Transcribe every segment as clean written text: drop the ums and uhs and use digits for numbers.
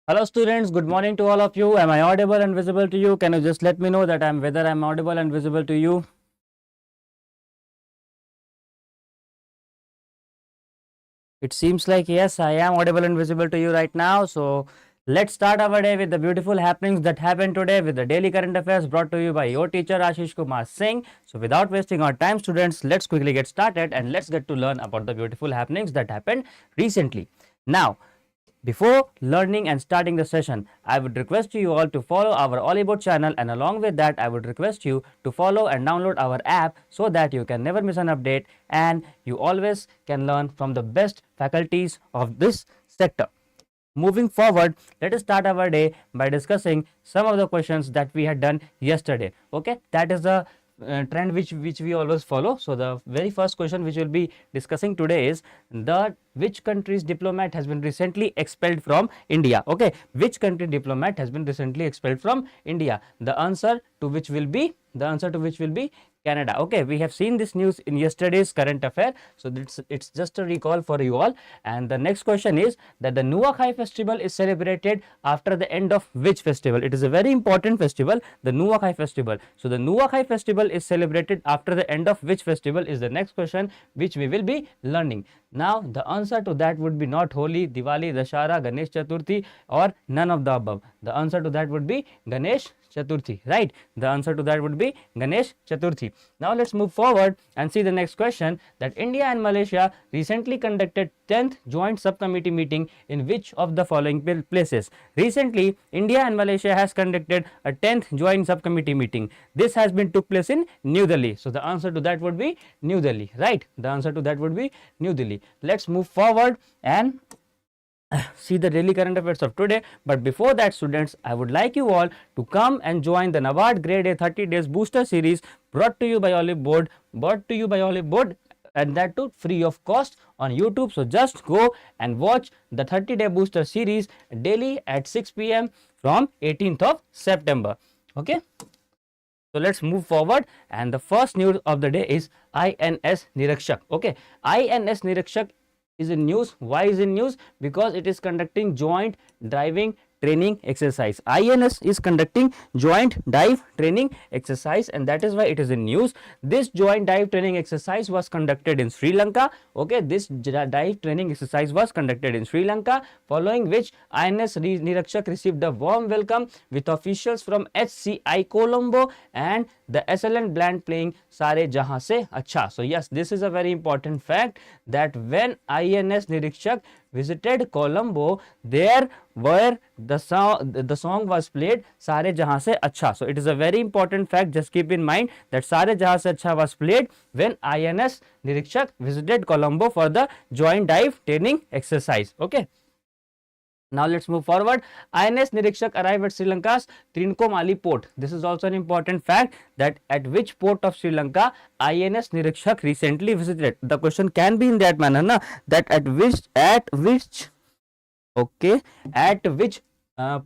Hello students, good morning to all of you. Am I audible and visible to you? Can you just let me know that whether I'm audible and visible to you? It seems like yes, I am audible and visible to you right now. So let's start our day with the beautiful happenings that happened today with the daily current affairs brought to you by your teacher Ashish Kumar Singh. So without wasting our time students, let's quickly get started and let's get to learn about the beautiful happenings that happened recently. Now, before learning and starting the session, I would request you all to follow our Oliveboard channel, and along with that, I would request you to follow and download our app so that you can never miss an update and you always can learn from the best faculties of this sector. Moving forward, let us start our day by discussing some of the questions that we had done yesterday. Okay, that is the trend which we always follow. So the very first question which we'll be discussing today is which country's diplomat has been recently expelled from India. Okay, which country diplomat has been recently expelled from India? The answer to which will be Canada. Okay, we have seen this news in yesterday's current affair, so it's just a recall for you all. And the next question is that the Nuakhai festival is celebrated after the end of which festival? It is a very important festival, the Nuakhai festival. So the Nuakhai festival is celebrated after the end of which festival is the next question which we will be learning. Now the answer to that would be not Holi, Diwali, Dashara, Ganesh Chaturthi or none of the above. The answer to that would be Ganesh Chaturthi, right? The answer to that would be Ganesh Chaturthi. Now let's move forward and see the next question, that India and Malaysia recently conducted 10th joint subcommittee meeting in which of the following places? Recently, India and Malaysia has conducted a 10th joint subcommittee meeting. This has been took place in New Delhi. So the answer to that would be New Delhi, right? The answer to that would be New Delhi. Let's move forward and see the daily current affairs of today. But before that students, I would like you all to come and join the Nabard Grade A 30 days booster series brought to you by Oliveboard, and that too free of cost on YouTube. So just go and watch the 30-day booster series daily at 6 p.m. from 18th of September. Okay. So let's move forward, and the first news of the day is INS Nirakshak. Okay, INS Nirakshak is in news. Why is in news? Because it is conducting joint diving training exercise. INS is conducting joint dive training exercise, and that is why it is in news. This joint dive training exercise was conducted in Sri Lanka. Okay, this dive training exercise was conducted in Sri Lanka, following which INS Nirakshak received a warm welcome with officials from HCI Colombo and the SLN band playing Sare Jahan Se Acha. So yes, this is a very important fact, that when INS Nirakshak visited Colombo, there where the song was played Sare Jahan Se Acha. So it is a very important fact. Just keep in mind that Sare Jahan Se Acha was played when INS Nirakshak visited Colombo for the joint dive training exercise. Okay. Now let's move forward. INS Nirakshak arrived at Sri Lanka's Trincomalee port. This is also an important fact, that at which port of Sri Lanka INS Nirakshak recently visited. The question can be in that manner, na? That at which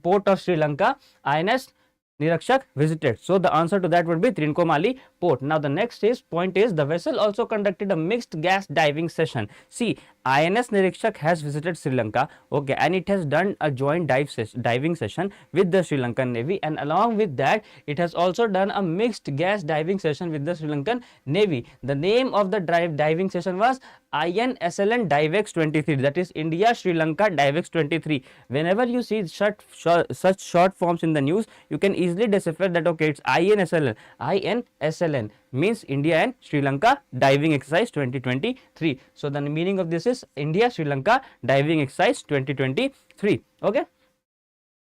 port of Sri Lanka INS Nirakshak visited. So the answer to that would be Trincomalee port. Now the next point is the vessel also conducted a mixed gas diving session. See, INS Nirakshak has visited Sri Lanka, okay, and it has done a joint diving session with the Sri Lankan Navy, and along with that it has also done a mixed gas diving session with the Sri Lankan Navy. The name of the diving session was INSLN Divex 23, that is India Sri Lanka Divex 23. Whenever you see such short forms in the news, you can easily decipher that okay, it's INSLN. INSLN means India and Sri Lanka diving exercise 2023. So the meaning of this is India Sri Lanka diving exercise 2023. Okay.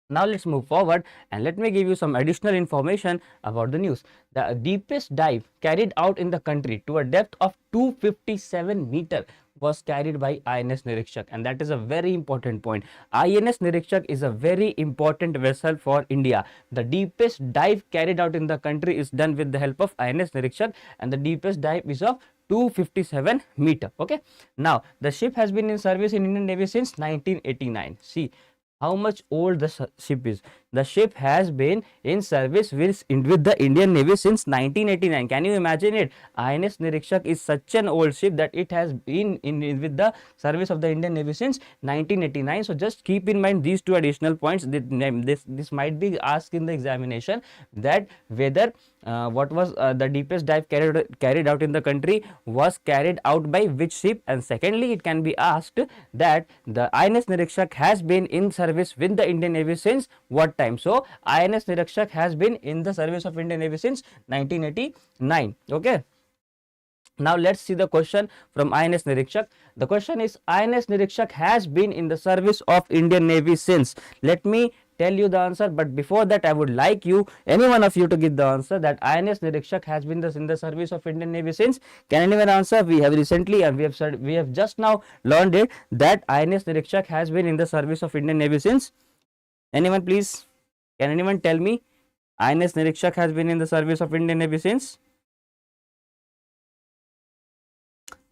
Now let's move forward and let me give you some additional information about the news. The deepest dive carried out in the country to a depth of 257 meter was carried by INS Nirakshak, and that is a very important point. INS Nirakshak is a very important vessel for India. The deepest dive carried out in the country is done with the help of INS Nirakshak, and the deepest dive is of 257 meter. Okay. Now the ship has been in service in Indian Navy since 1989. See how much old the ship is. The ship has been in service with the Indian Navy since 1989. Can you imagine it? INS Nirikshak is such an old ship that it has been in with the service of the Indian Navy since 1989. So just keep in mind these two additional points. This might be asked in the examination, that whether what was the deepest dive carried out in the country was carried out by which ship, and secondly it can be asked that the INS Nirikshak has been in service with the Indian Navy since what time. So INS Nirikshak has been in the service of Indian Navy since 1989. Okay. Now let's see the question from INS Nirikshak. The question is, INS Nirikshak has been in the service of Indian Navy since. Let me tell you the answer, but before that I would like you, any one of you, to give the answer that INS Nirikshak has been in the service of Indian Navy since. Can anyone answer? We have recently and we have just now learned it that INS Nirikshak has been in the service of Indian Navy since. Anyone please? Can anyone tell me? INS Nirikshak has been in the service of Indian Navy since.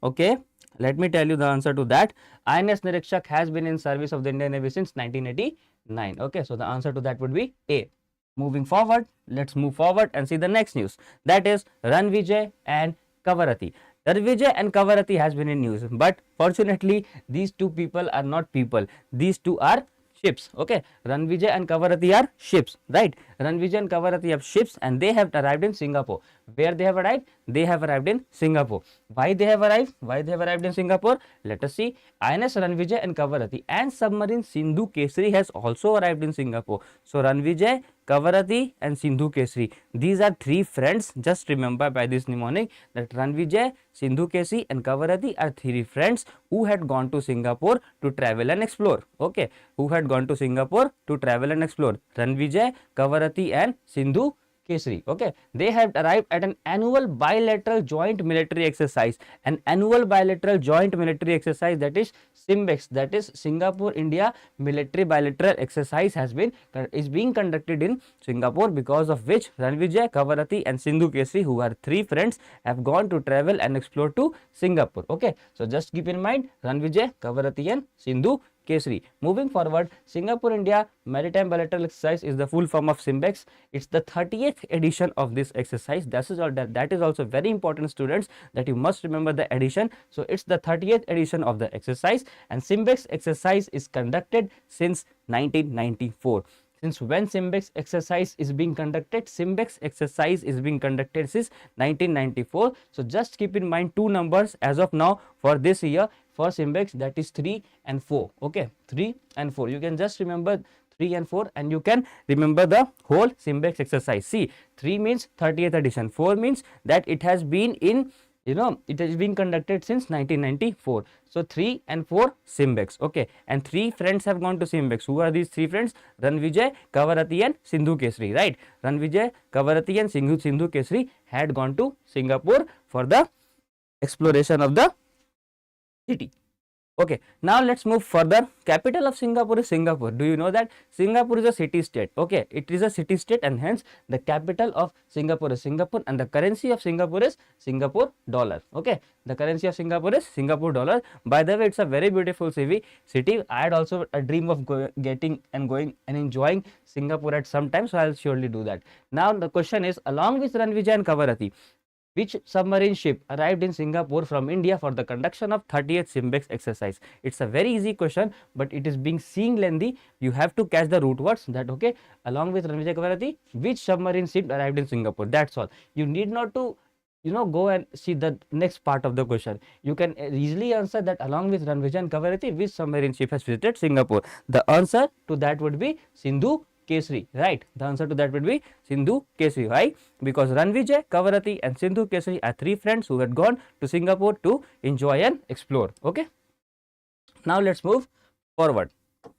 Okay, let me tell you the answer to that. INS Nirikshak has been in service of the Indian Navy since 1989. Okay, so the answer to that would be A. Moving forward, let's move forward and see the next news. That is Vijay and Kavarati. Vijay and Kavarati has been in news, but fortunately these two people are not people. These two are ships. Okay, Vijay and Kavarati are ships, right? Vijay and Kavarati are ships and they have arrived in Singapore. Where they have arrived? They have arrived in Singapore. Why they have arrived? Why they have arrived in Singapore? Let us see. INS Vijay and Kavarati and submarine Sindhu Kesari has also arrived in Singapore. So Vijay, Kavarati and Sindhu Kesari, these are three friends. Just remember by this mnemonic that Vijay, Sindhu Kesari and Kavarati are three friends who had gone to Singapore to travel and explore. Okay, who had gone to Singapore to travel and explore. Vijay, Kavarati and Sindhu Kesari. Okay, they have arrived at an annual bilateral joint military exercise. An annual bilateral joint military exercise, that is SIMBEX, that is Singapore India military bilateral exercise is being conducted in Singapore, because of which Vijay, Kavarati and Sindhu Kesari, who are three friends, have gone to travel and explore to Singapore. Okay, so just keep in mind Vijay, Kavarati and Sindhu Kesari. Moving forward, Singapore India Maritime Bilateral Exercise is the full form of SIMBEX. It's the 30th edition of this exercise. That is also very important, students, that you must remember the edition. So it's the 30th edition of the exercise, and SIMBEX exercise is conducted since 1994. Since when SIMBEX exercise is being conducted? SIMBEX exercise is being conducted since 1994. So just keep in mind two numbers as of now for this year for SIMBEX, that is 3 and 4. Okay, 3 and 4. You can just remember 3 and 4 and you can remember the whole SIMBEX exercise. See, 3 means 30th edition, 4 means that it has been in, it has been conducted since 1994. So 3 and 4 SIMBEX. Okay, and 3 friends have gone to SIMBEX. Who are these 3 friends? Vijay, Kavarati and Sindhu Kesari, right? Vijay, Kavarati and Sindhu Kesari had gone to Singapore for the exploration of the city. Okay, now let's move further. Capital of Singapore is Singapore. Do you know that Singapore is a city state? Okay, it is a city state and hence the capital of Singapore is Singapore, and the currency of Singapore is Singapore dollar. Okay, the currency of Singapore is Singapore dollar. By the way, it's a very beautiful city. I had also a dream of going and enjoying Singapore at some time, so I'll surely do that. Now the question is, along with Vijay and Kavarati, which submarine ship arrived in Singapore from India for the conduction of 30th SIMBEX exercise? It's a very easy question, but it is being seen lengthy. You have to catch the root words that, okay, along with Vijay Kavarati, which submarine ship arrived in Singapore? That's all. You need not to, go and see the next part of the question. You can easily answer that along with Vijay and Kavarati, which submarine ship has visited Singapore? The answer to that would be Sindhu Kesari, right? The answer to that would be Sindhu Kesari. Why? Because Vijay, Kavarati and Sindhu Kesari are 3 friends who had gone to Singapore to enjoy and explore. Okay. Now let's move forward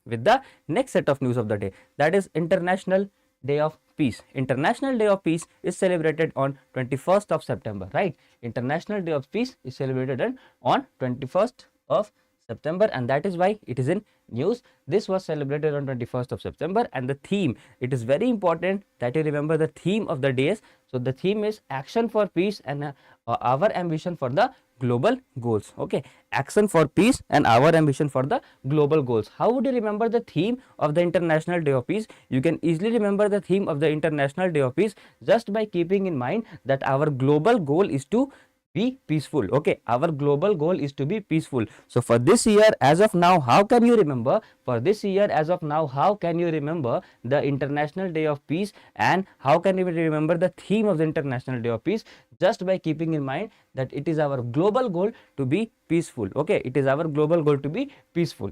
with the next set of news of the day. That is International Day of Peace. International Day of Peace is celebrated on 21st of September, right? International Day of Peace is celebrated on 21st of September, and that is why it is in news. This was celebrated on 21st of September, and the theme, it is very important that you remember the theme of the days. So the theme is action for peace and our ambition for the global goals. Okay, action for peace and our ambition for the global goals. How would you remember the theme of the International Day of Peace? You can easily remember the theme of the International Day of Peace just by keeping in mind that our global goal is to be peaceful. Okay, our global goal is to be peaceful. So for this year, as of now, how can you remember? For this year, as of now, how can you remember the International Day of Peace, and how can you remember the theme of the International Day of Peace? Just by keeping in mind that it is our global goal to be peaceful. Okay, it is our global goal to be peaceful.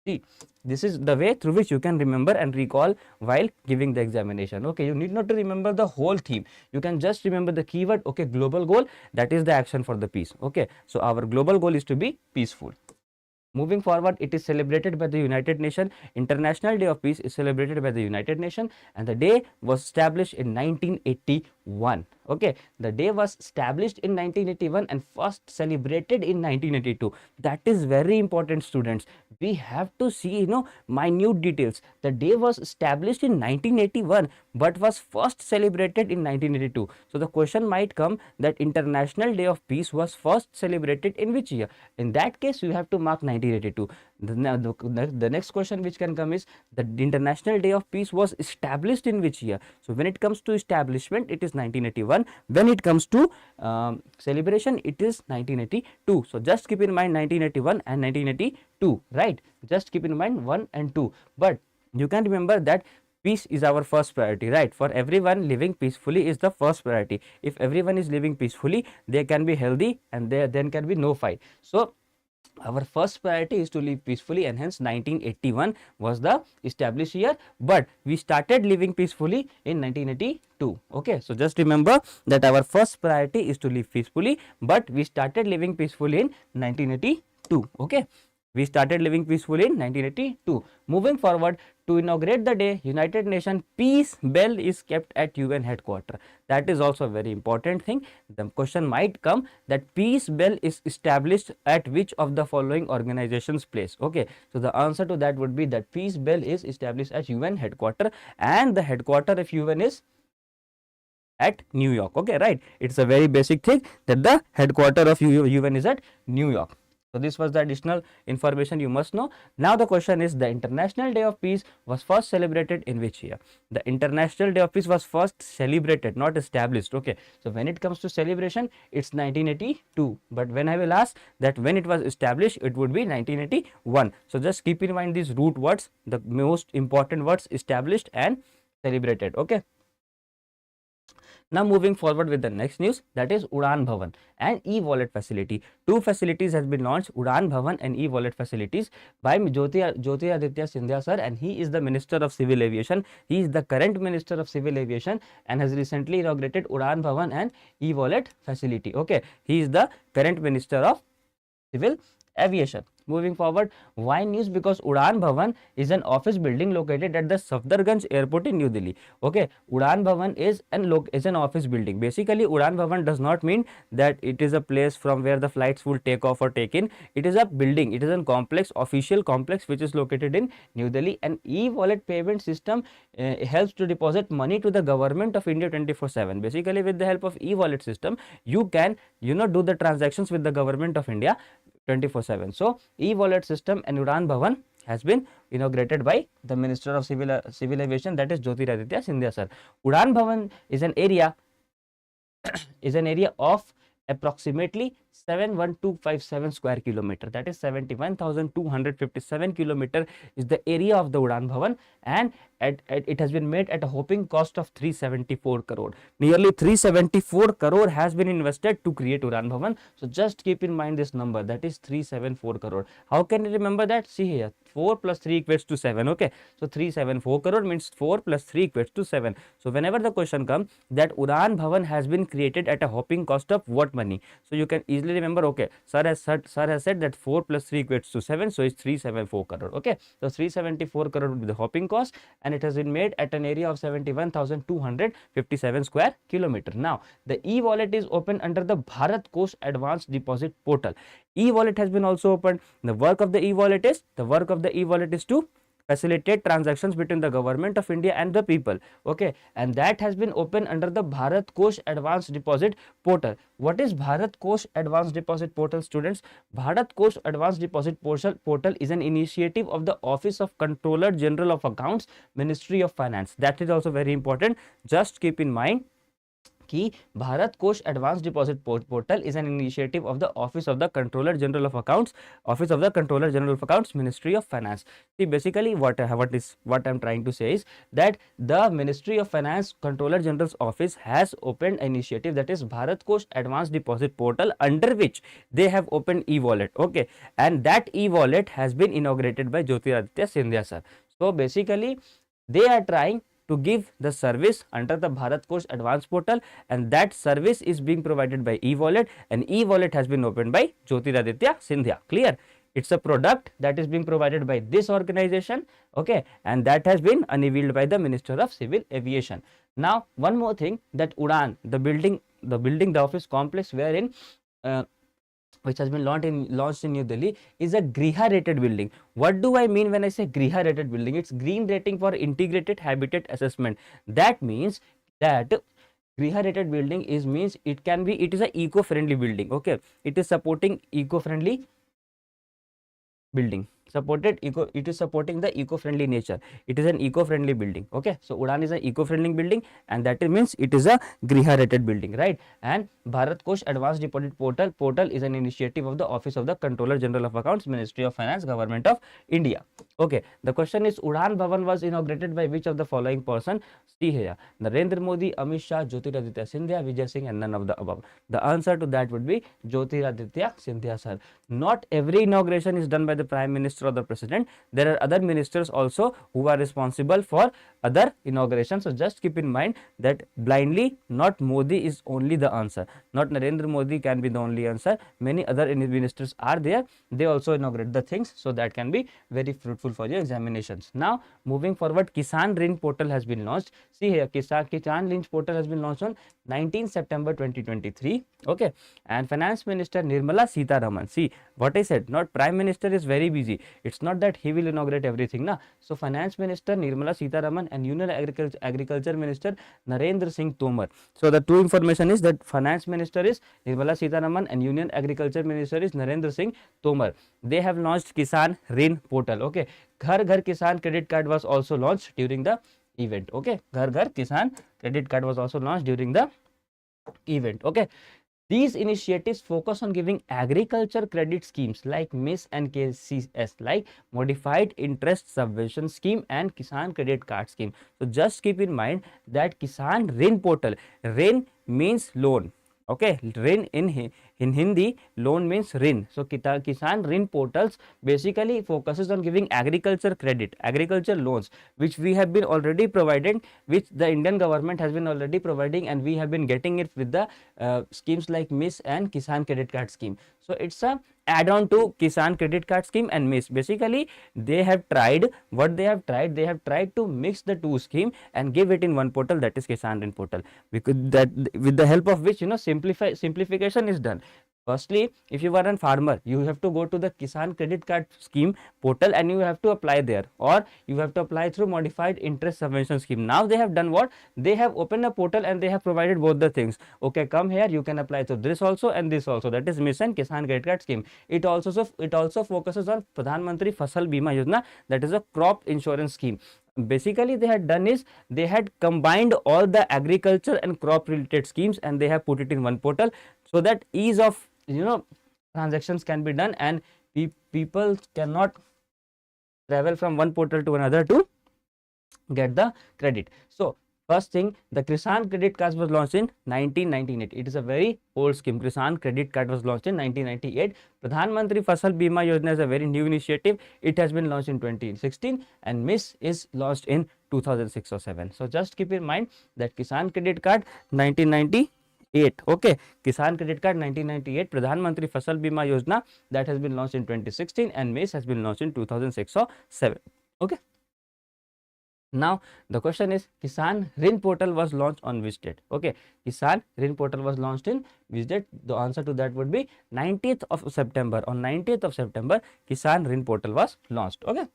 See, this is the way through which you can remember and recall while giving the examination. Okay, you need not to remember the whole theme. You can just remember the keyword. Okay, global goal, that is the action for the peace. Okay, so our global goal is to be peaceful. Moving forward, it is celebrated by the United Nations. International Day of Peace is celebrated by the United Nations, and the day was established in 1981. Okay, the day was established in 1981 and first celebrated in 1982. That is very important, students. We have to see, minute details. The day was established in 1981 but was first celebrated in 1982. So the question might come that International Day of Peace was first celebrated in which year? In that case, you have to mark 1982. The next question which can come is the International Day of Peace was established in which year? So when it comes to establishment, it is 1981. When it comes to celebration, it is 1982. So just keep in mind 1981 and 1982, right? Just keep in mind 1 and 2. But you can remember that peace is our first priority, right? For everyone, living peacefully is the first priority. If everyone is living peacefully, they can be healthy and there then can be no fight. So our first priority is to live peacefully, and hence 1981 was the established year, but we started living peacefully in 1982. Okay, so just remember that our first priority is to live peacefully, but we started living peacefully in 1982. Okay, we started living peacefully in 1982. Moving forward, to inaugurate the day, United Nations Peace Bell is kept at UN headquarters. That is also a very important thing. The question might come that Peace Bell is established at which of the following organizations place? Okay, so the answer to that would be that Peace Bell is established at UN headquarters, and the headquarters of UN is at New York. Okay, right? It's a very basic thing that the headquarters of UN is at New York. So this was the additional information you must know. Now the question is, the International Day of Peace was first celebrated in which year? The International Day of Peace was first celebrated, not established. Okay, so when it comes to celebration, it's 1982. But when I will ask that when it was established, it would be 1981. So just keep in mind these root words, the most important words: established and celebrated. Okay. Now moving forward with the next news, that is Udan Bhavan and e-wallet facility. Two facilities has been launched, Udan Bhavan and e-wallet facilities by Jyoti Aditya Sindhu sir, and he is the Minister of Civil Aviation. He is the current Minister of Civil Aviation and has recently inaugurated Udan Bhavan and e-wallet facility. Okay, he is the current Minister of Civil Aviation. Moving forward, why news? Because Udan Bhavan is an office building located at the Safdarganj airport in New Delhi. Okay, Udan Bhavan is an office building. Basically, Udan Bhavan does not mean that it is a place from where the flights will take off or take in. It is a building. It is a complex, official complex, which is located in New Delhi. An e-wallet payment system helps to deposit money to the government of India 24/7. Basically, with the help of e-wallet system, you can do the transactions with the government of India 24/7. So e-wallet system and Udan Bhavan has been inaugurated by the Minister of Civil Aviation, that is Jyoti Aditya Sindhu sir. Udan Bhavan is an area of approximately 71257 square kilometer, that is 71,257 kilometer is the area of the Udan Bhavan, and it has been made at a whopping cost of 374 crore. Nearly 374 crore has been invested to create Udan Bhavan. So just keep in mind this number, that is 374 crore. How can you remember that? See here, 4 plus 3 equates to 7. Okay, so 374 crore means 4 plus 3 equates to 7. So whenever the question comes that Udan Bhavan has been created at a whopping cost of what money. So you can easily remember, okay, sir has said that 4 plus 3 equates to 7, so it's 374 crore. Okay, so 374 crore would be the hopping cost, and it has been made at an area of 71,257 square kilometer. Now the e-wallet is open under the Bharat Kosh Advanced Deposit Portal. E-wallet has been also opened. The work of the e-wallet is to facilitate transactions between the government of India and the people. Okay, and that has been opened under the Bharat Kosh Advanced Deposit Portal. What is Bharat Kosh Advanced Deposit Portal, students? Bharat Kosh Advanced Deposit Portal is an initiative of the Office of Controller General of Accounts, Ministry of Finance. That is also very important. Just keep in mind कि भारत कोश advance deposit portal is an initiative of the Office of the Controller General of Accounts, Ministry of Finance. See, basically what I'm trying to say is that the Ministry of Finance Controller General's office has opened an initiative, that is Bharat Kosh Advanced Deposit Portal, under which they have opened e-wallet. Okay, and that e-wallet has been inaugurated by Jyotiraditya Scindia sir. So basically they are trying to give the service under the Bharat Kosh Advanced Portal, and that service is being provided by e-wallet, and e-wallet has been opened by Jyotiraditya Scindia. Clear? It's a product that is being provided by this organization, okay, and that has been unveiled by the Minister of Civil Aviation. Now one more thing, that Udan, the office complex wherein which has been launched in New Delhi, is a GRIHA rated building. What do I mean when I say GRIHA rated building? It's Green Rating for Integrated Habitat Assessment. That means that GRIHA rated building it is a eco-friendly building. Okay, it is supporting eco-friendly building. It is supporting the eco-friendly nature. It is an eco-friendly building. Okay, so Udan is an eco-friendly building, and that means it is a GRIHA rated building, right? And Bharat Kosh Advanced Deposit Portal is an initiative of the Office of the Controller General of Accounts, Ministry of Finance, Government of India. Okay, the question is, Udan Bhavan was inaugurated by which of the following person? See here, Narendra Modi, Amit Shah, Jyotiraditya Scindia, Vijay Singh, and none of the above. The answer to that would be Jyotiraditya Scindia sir. Not every inauguration is done by the Prime Minister or the President. There are other ministers also who are responsible for other inaugurations. So just keep in mind that blindly not Modi is only the answer. Not Narendra Modi can be the only answer. Many other ministers are there. They also inaugurate the things. So that can be very fruitful for your examinations. Now moving forward, Kisan Rin Portal has been launched. See here, Kisan Rin Portal has been launched on 19 September 2023. Okay, and Finance Minister Nirmala Sitharaman. See what I said, not Prime Minister is very busy. It's not that he will inaugurate everything, na. So Finance Minister Nirmala Sitharaman and Union Agriculture Minister Narendra Singh Tomar. So the two information is that Finance Minister is Nirmala Sitharaman and Union Agriculture Minister is Narendra Singh Tomar. They have launched Kisan Rin Portal. Okay, Ghar Ghar Kisan Credit Card was also launched during the event. Okay, Ghar Ghar Kisan Credit Card was also launched during the event. Okay, these initiatives focus on giving agriculture credit schemes like MIS and KCS, like Modified Interest Subvention Scheme and Kisan Credit Card Scheme. So just keep in mind that Kisan Rin Portal, Rin means loan. Okay, Rin in Hindi, loan means Rin. So Kisan Rin Portals basically focuses on giving agriculture credit, agriculture loans, which we have been already provided, which the Indian government has been already providing, and we have been getting it with the schemes like MIS and Kisan Credit Card Scheme. So it's a add-on to Kisan Credit Card Scheme and MIS. Basically, they have tried to mix the two scheme and give it in one portal, that is Kisan Rin Portal, because that with the help of which simplification is done. Firstly, if you are a farmer, you have to go to the Kisan Credit Card Scheme portal and you have to apply there, or you have to apply through Modified Interest Subvention Scheme. Now they have done what? They have opened a portal and they have provided both the things. Okay, come here, you can apply through this also and this also, that is MIS and Kisan Credit Card Scheme. It also focuses on Pradhan Mantri Fasal Bima Yojana, that is a crop insurance scheme. Basically they had done is they had combined all the agriculture and crop related schemes and they have put it in one portal, so that ease of transactions can be done and people cannot travel from one portal to another to get the credit. So first thing, the Kisan Credit Card was launched in 1998. It is a very old scheme. Kisan Credit Card was launched in 1998. Pradhan Mantri Fasal Bima Yojana is a very new initiative. It has been launched in 2016 and MIS is launched in 2006 or 7. So just keep in mind that Kisan Credit Card 1998 1998. Okay, Kisan Credit Card 1998, Pradhan Mantri Fasal Bima Yojana that has been launched in 2016, and MACE has been launched in 2006 or 7. Okay. Now the question is, Kisan Rin Portal was launched on which date? Okay, Kisan Rin Portal was launched in which date? The answer to that would be 19th of September. On 19th of September, Kisan Rin Portal was launched. Okay.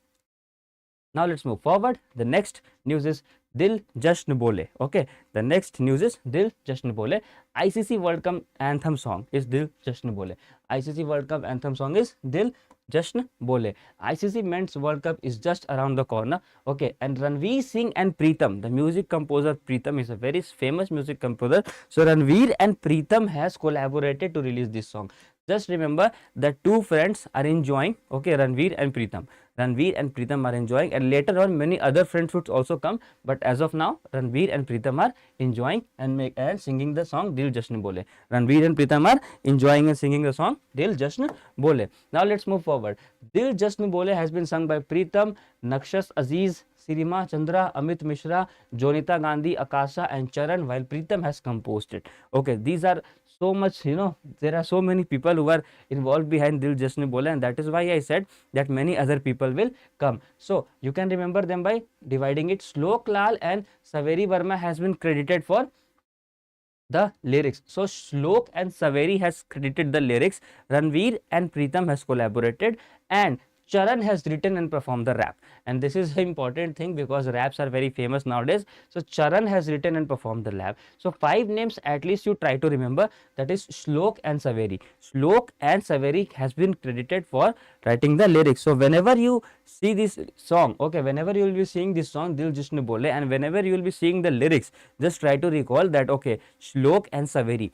Now let's move forward. The next news is Dil Jasn Bole. Okay, the next news is Dil Jasn Bole. ICC World Cup Anthem song is Dil Jasn Bole. ICC World Cup Anthem song is Dil Jasn Bole. ICC Men's World Cup is just around the corner. Okay, and Ranveer Singh and Preetham, the music composer Preetham is a very famous music composer. So Ranveer and Preetham has collaborated to release this song. Just remember that two friends are enjoying. Okay, Ranveer and Preetham. Ranveer and Preetham are enjoying, and later on many other friends would also come, but as of now Ranveer and Preetham are enjoying and singing the song Dil Jasn Bole. Ranveer and Preetham are enjoying and singing the song Dil Jasn Bole. Now let's move forward. Dil Jasn Bole has been sung by Preetham, Nakshas Aziz, Sirima Chandra, Amit Mishra, Jonita Gandhi, Akasha and Charan, while Preetham has composed it. Okay, these are so much, there are so many people who are involved behind Dil Jasn Bole, and that is why I said that many other people will come. So you can remember them by dividing it. Shlok Lal and Saveri Verma has been credited for the lyrics. So Shlok and Saveri has credited the lyrics. Ranveer and Preetham has collaborated, and Charan has written and performed the rap, and this is an important thing because raps are very famous nowadays. So Charan has written and performed the rap. So 5 names at least you try to remember, that is Shlok and Saveri. Shlok and Saveri has been credited for writing the lyrics. So whenever you see this song, okay, whenever you will be seeing this song Dil Jasn Bole, and whenever you will be seeing the lyrics, just try to recall that, okay, Shlok and Saveri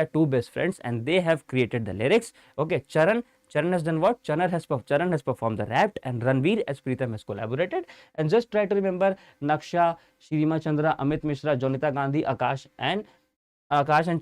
are two best friends and they have created the lyrics. Okay, Charan has done what? Charan has performed the rap, and Ranveer as Preetham has collaborated. And just try to remember Naksha, Shirima Chandra, Amit Mishra, Jonita Gandhi, Akash and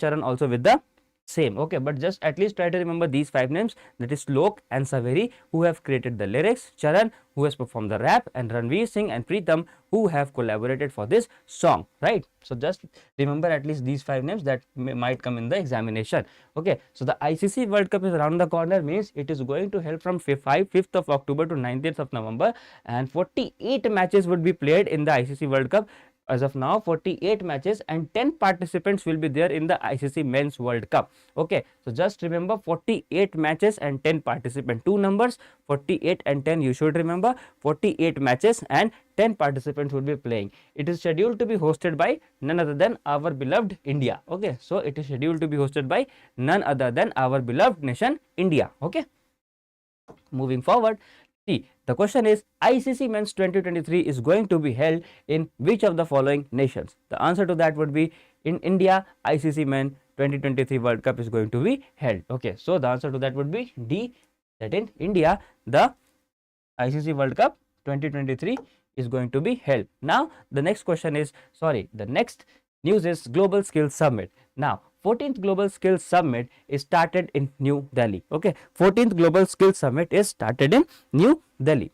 Charan also with the same. Okay, but just at least try to remember these 5 names, that is Shlok and Saveri who have created the lyrics, Charan who has performed the rap, and Ranveer Singh and Preetham who have collaborated for this song, right? So just remember at least these 5 names that might come in the examination. Okay, so the ICC World Cup is around the corner, means it is going to help from 5th of October to 19th of November, and 48 matches would be played in the ICC World Cup. As of now, 48 matches and 10 participants will be there in the ICC Men's World Cup. Okay, so just remember 48 matches and 10 participants. Two numbers, 48 and 10, you should remember. 48 matches and 10 participants will be playing. It is scheduled to be hosted by none other than our beloved India. Okay, so it is scheduled to be hosted by none other than our beloved nation India. Okay, moving forward. See, the question is, ICC Men's 2023 is going to be held in which of the following nations? The answer to that would be, in India, ICC Men 2023 World Cup is going to be held. Okay, so the answer to that would be D, that in India, the ICC World Cup 2023 is going to be held. Now, the next question is, the next news is Global Skills Summit. Now, 14th Global Skills Summit is started in New Delhi. Okay, 14th Global Skills Summit is started in New Delhi.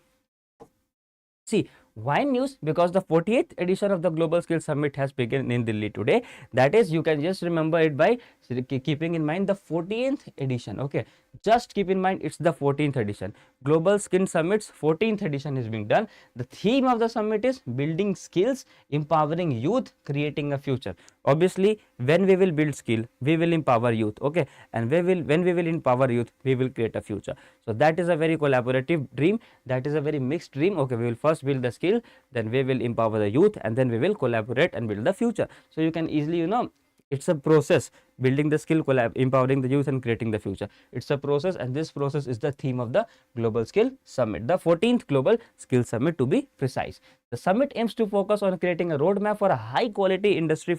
See, why news? Because the 48th edition of the Global Skills Summit has begun in Delhi today. That is, you can just remember it by keeping in mind the 14th edition. Okay, just keep in mind it's the 14th edition. Global Skills Summit's 14th edition is being done. The theme of the summit is building skills, empowering youth, creating a future. Obviously, when we will build skill, we will empower youth. Okay, and when we will empower youth, we will create a future. So that is a very collaborative dream. That is a very mixed dream. Okay, we will first build the skill, then we will empower the youth, and then we will collaborate and build the future. So you can easily, it's a process, building the skill, empowering the youth and creating the future. It's a process, and this process is the theme of the Global Skill Summit, the 14th Global Skill Summit to be precise. The summit aims to focus on creating a roadmap for a high quality industry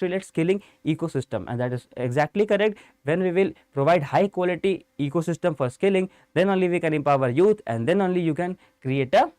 led skilling ecosystem, and that is exactly correct. When we will provide high quality ecosystem for skilling, then only we can empower youth, and then only you can create a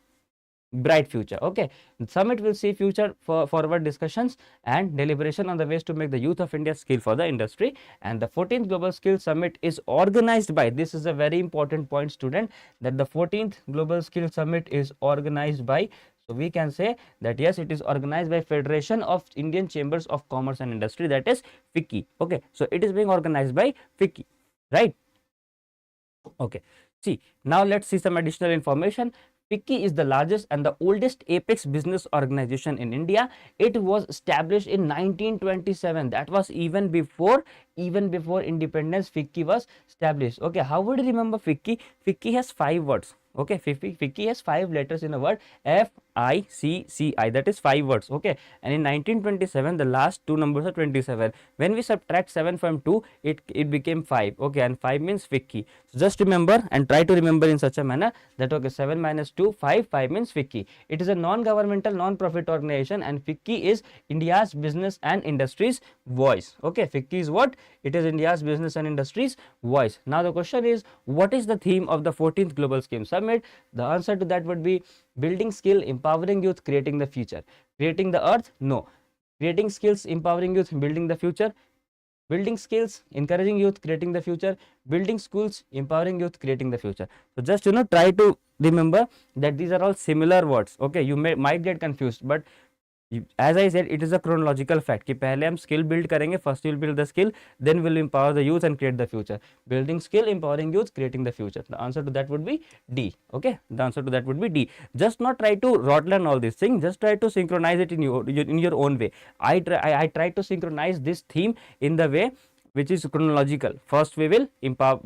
bright future. Okay, the summit will see future forward discussions and deliberation on the ways to make the youth of India skill for the industry. And the 14th Global Skills Summit is organized by, this is a very important point, student, that the 14th Global Skills Summit is organized by So we can say that yes, it is organized by Federation of Indian Chambers of Commerce and Industry, that is FICCI. Okay, so it is being organized by FICCI, right? Okay, see, now let's see some additional information. FICCI is the largest and the oldest apex business organization in India. It was established in 1927. That was even before independence. FICCI was established. Okay, how would you remember FICCI? FICCI has 5 words. Okay, FICCI has 5 letters in a word, FICCI, that is 5 words. Okay, and in 1927 the last 2 numbers are 27. When we subtract 7 from 2, it became 5. Okay, and 5 means FICCI. So just remember and try to remember in such a manner that okay, 7 minus 2, 5, 5 means FICCI. It is a non-governmental, non-profit organization, and FICCI is India's business and industries voice. Okay, FICCI is what? It is India's business and industries voice. Now the question is, what is the theme of the 14th Global Scheme Summit? The answer to that would be building skill, empowering youth, creating the future. Creating the earth? No. Creating skills, empowering youth, building the future. Building skills, encouraging youth, creating the future. Building schools, empowering youth, creating the future. So just try to remember that these are all similar words. Okay, you might get confused, but as I said, it is a chronological fact कि पहले हम skill build करेंगे. First you will build the skill, then will empower the youth and create the future. Building skill, empowering youth, creating the future. The answer to that would be D. Okay, the answer to that would be D. Just not try to rot-learn all these things. Just try to synchronize it in your own way. I try to synchronize this theme in the way which is chronological. First we will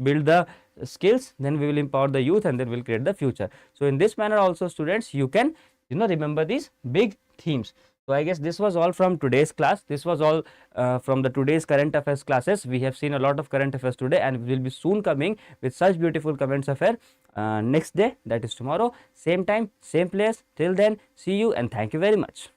build the skills, then we will empower the youth, and then we will create the future. So in this manner also, students, you can remember these big themes. So I guess this was all from today's class. This was all from the today's current affairs classes. We have seen a lot of current affairs today, and we will be soon coming with such beautiful current affairs next day, that is tomorrow, same time, same place. Till then, see you and thank you very much.